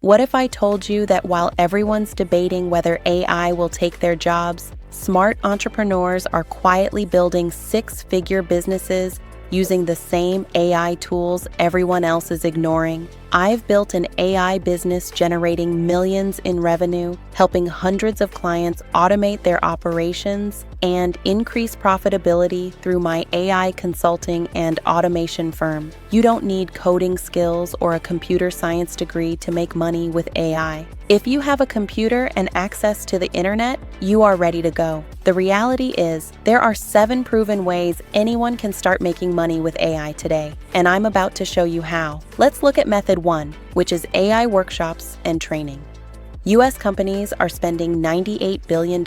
What if I told you that while everyone's debating whether AI will take their jobs, smart entrepreneurs are quietly building six-figure businesses using the same AI tools everyone else is ignoring? I've built an AI business generating millions in revenue, helping hundreds of clients automate their operations and increase profitability through my AI consulting and automation firm. You don't need coding skills or a computer science degree to make money with AI. If you have a computer and access to the internet, you are ready to go. The reality is, there are 7 proven ways anyone can start making money with AI today, and I'm about to show you how. Let's look at method 1, which is AI workshops and training. U.S. companies are spending $98 billion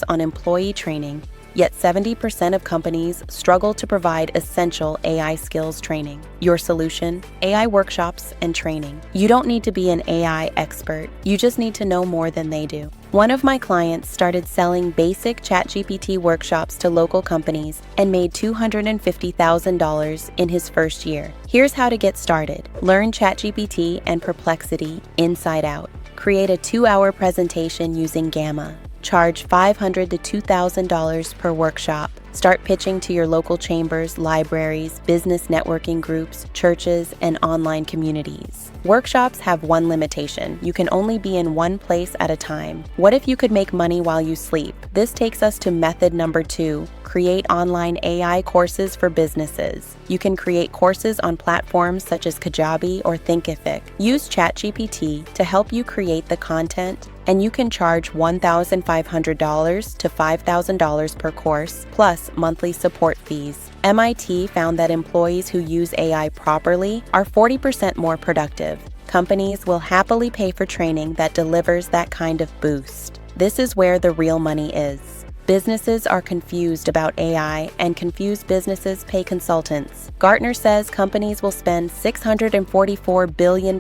on employee training, yet 70% of companies struggle to provide essential AI skills training. Your solution? AI workshops and training. You don't need to be an AI expert. You just need to know more than they do. One of my clients started selling basic ChatGPT workshops to local companies and made $250,000 in his first year. Here's how to get started. Learn ChatGPT and Perplexity inside out. Create a 2-hour presentation using Gamma. Charge $500 to $2,000 per workshop. Start pitching to your local chambers, libraries, business networking groups, churches, and online communities. Workshops have one limitation. You can only be in one place at a time. What if you could make money while you sleep? This takes us to method number 2. Create online AI courses for businesses. You can create courses on platforms such as Kajabi or Thinkific. Use ChatGPT to help you create the content, and you can charge $1,500 to $5,000 per course, plus monthly support fees. MIT found that employees who use AI properly are 40% more productive. Companies will happily pay for training that delivers that kind of boost. This is where the real money is. Businesses are confused about AI, and confused businesses pay consultants. Gartner says companies will spend $644 billion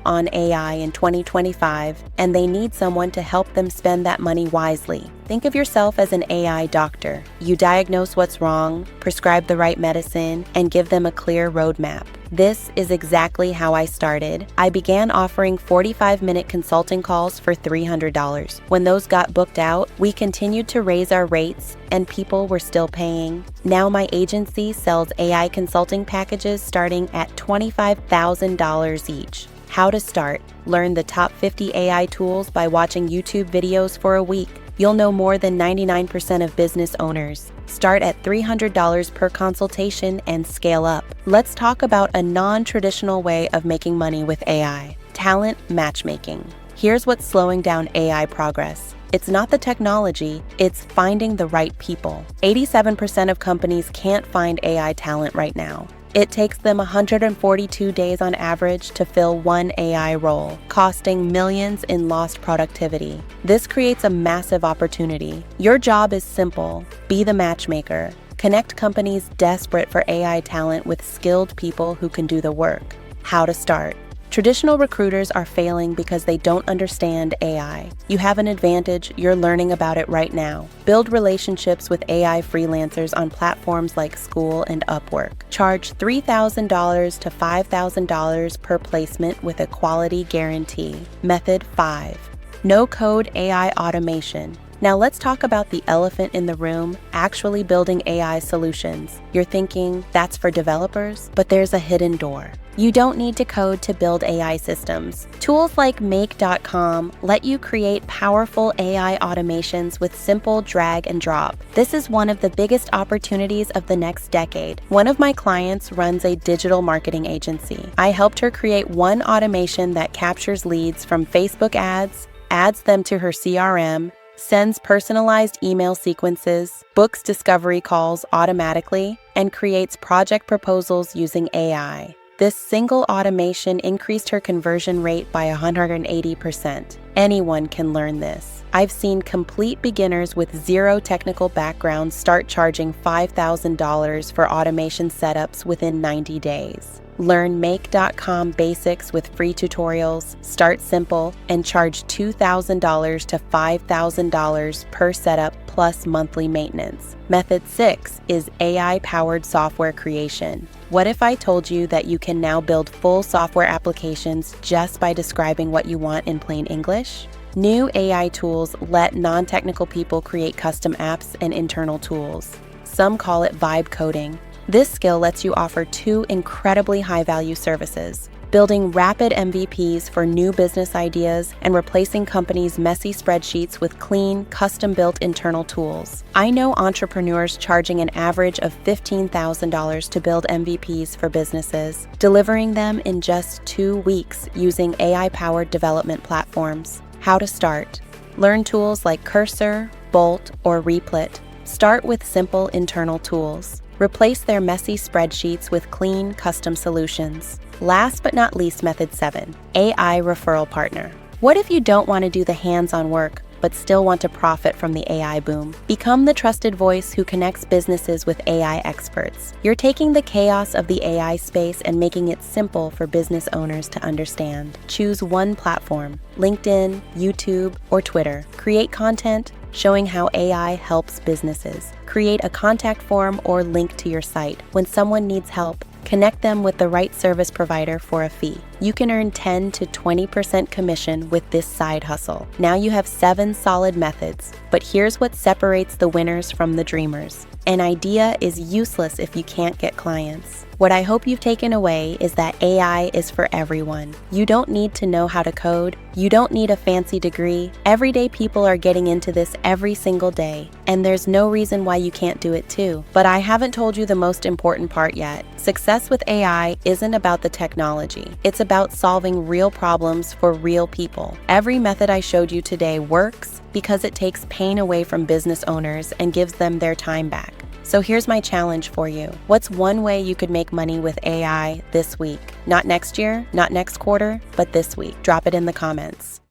on AI in 2025, and they need someone to help them spend that money wisely. Think of yourself as an AI doctor. You diagnose what's wrong, prescribe the right medicine, and give them a clear roadmap. This is exactly how I started. I began offering 45-minute consulting calls for $300. When those got booked out, we continued to raise our rates, and people were still paying. Now my agency sells AI consulting packages starting at $25,000 each. How to start? Learn the top 50 AI tools by watching YouTube videos for a week. You'll know more than 99% of business owners. Start at $300 per consultation and scale up. Let's talk about a non-traditional way of making money with AI. Talent matchmaking. Here's what's slowing down AI progress. It's not the technology, it's finding the right people. 87% of companies can't find AI talent right now. It takes them 142 days on average to fill one AI role, costing millions in lost productivity. This creates a massive opportunity. Your job is simple. Be the matchmaker. Connect companies desperate for AI talent with skilled people who can do the work. How to start? Traditional recruiters are failing because they don't understand AI. You have an advantage, you're learning about it right now. Build relationships with AI freelancers on platforms like School and Upwork. Charge $3,000 to $5,000 per placement with a quality guarantee. Method 5. No-code AI automation. Now let's talk about the elephant in the room, actually building AI solutions. You're thinking, that's for developers? But there's a hidden door. You don't need to code to build AI systems. Tools like Make.com let you create powerful AI automations with simple drag and drop. This is one of the biggest opportunities of the next decade. One of my clients runs a digital marketing agency. I helped her create one automation that captures leads from Facebook ads, adds them to her CRM, sends personalized email sequences, books discovery calls automatically, and creates project proposals using AI. This single automation increased her conversion rate by 180%. Anyone can learn this. I've seen complete beginners with zero technical background start charging $5,000 for automation setups within 90 days. Learn Make.com basics with free tutorials, start simple, and charge $2,000 to $5,000 per setup plus monthly maintenance. Method 6 is AI-powered software creation. What if I told you that you can now build full software applications just by describing what you want in plain English? New AI tools let non-technical people create custom apps and internal tools. Some call it vibe coding. This skill lets you offer two incredibly high-value services: building rapid MVPs for new business ideas and replacing companies' messy spreadsheets with clean, custom-built internal tools. I know entrepreneurs charging an average of $15,000 to build MVPs for businesses, delivering them in just 2 weeks using AI-powered development platforms. How to start? Learn tools like Cursor, Bolt, or Replit. Start with simple internal tools. Replace their messy spreadsheets with clean, custom solutions. Last but not least, method 7, AI referral partner. What if you don't want to do the hands-on work, but still want to profit from the AI boom? Become the trusted voice who connects businesses with AI experts. You're taking the chaos of the AI space and making it simple for business owners to understand. Choose one platform: LinkedIn, YouTube, or Twitter. Create content showing how AI helps businesses. Create a contact form or link to your site. When someone needs help, connect them with the right service provider for a fee. You can earn 10 to 20% commission with this side hustle. Now you have 7 solid methods, but here's what separates the winners from the dreamers. An idea is useless if you can't get clients. What I hope you've taken away is that AI is for everyone. You don't need to know how to code. You don't need a fancy degree. Everyday people are getting into this every single day, and there's no reason why you can't do it too. But I haven't told you the most important part yet. Success with AI isn't about the technology. It's about solving real problems for real people. Every method I showed you today works because it takes pain away from business owners and gives them their time back. So here's my challenge for you. What's one way you could make money with AI this week? Not next year, not next quarter, but this week. Drop it in the comments.